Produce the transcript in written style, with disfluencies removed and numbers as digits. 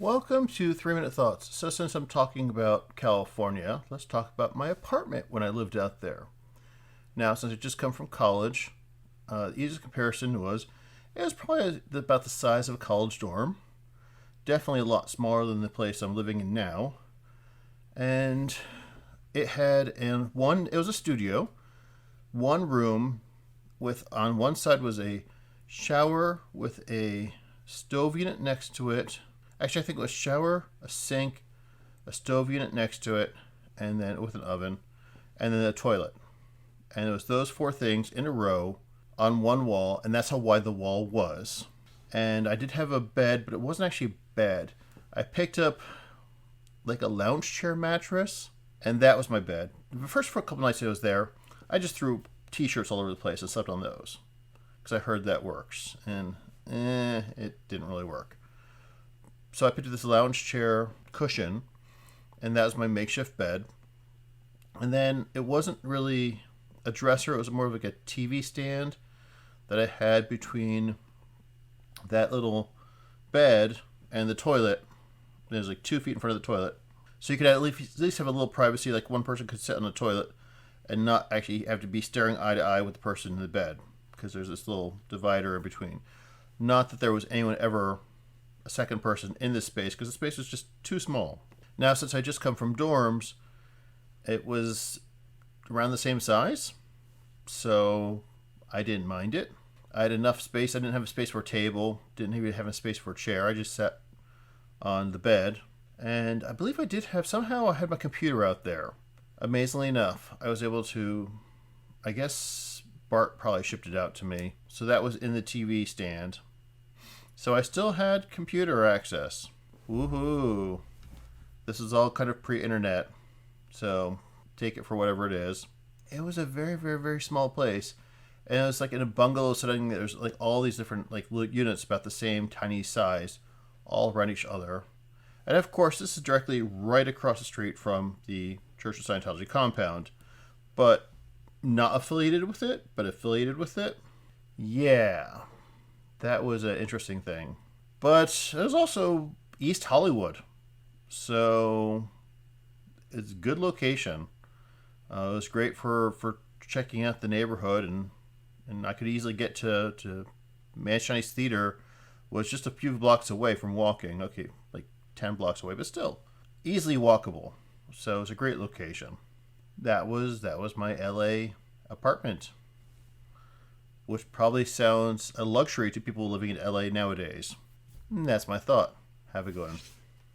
Welcome to 3 Minute Thoughts. So, since I'm talking about California, let's talk about my apartment when I lived out there. Now, since I just come from college, the easiest comparison was it was probably about the size of a college dorm. Definitely a lot smaller than the place I'm living in now. And it had it was a studio, one room with on one side was a shower with a stove unit next to it. Actually, I think it was shower, a sink, a stove unit next to it, and then with an oven, and then a toilet. And it was those four things in a row on one wall, and that's how wide the wall was. And I did have a bed, but it wasn't actually a bed. I picked up like a lounge chair mattress, and that was my bed. The first for a couple nights I was there, I just threw t-shirts all over the place and slept on those because I heard that works, and it didn't really work. So I picked up this lounge chair cushion, and that was my makeshift bed. And then it wasn't really a dresser; it was more of like a TV stand that I had between that little bed and the toilet. It was like 2 feet in front of the toilet, so you could at least have a little privacy. Like one person could sit on the toilet and not actually have to be staring eye to eye with the person in the bed because there's this little divider in between. Not that there was anyone ever a second person in this space because the space was just too small. Now, since I just come from dorms, it was around the same size, so I didn't mind it. I had enough space. I didn't have a space for a table, didn't even have a space for a chair. I just sat on the bed, and I believe somehow I had my computer out there. Amazingly enough, I was able to, I guess Bart probably shipped it out to me. So that was in the TV stand. So I still had computer access. Woohoo. This is all kind of pre-internet, so take it for whatever it is. It was a very, very, very small place. And it was like in a bungalow setting. There's like all these different like units about the same tiny size, all around each other. And of course, this is directly right across the street from the Church of Scientology compound, but not affiliated with it, but affiliated with it. Yeah, that was an interesting thing. But it was also East Hollywood, so it's a good location. It was great for checking out the neighborhood, and I could easily get to Man's Chinese Theater was just a few blocks away from walking. Okay, like 10 blocks away, but still easily walkable. So it was a great location. That was my LA apartment, which probably sounds a luxury to people living in LA nowadays. And that's my thought. Have a good one.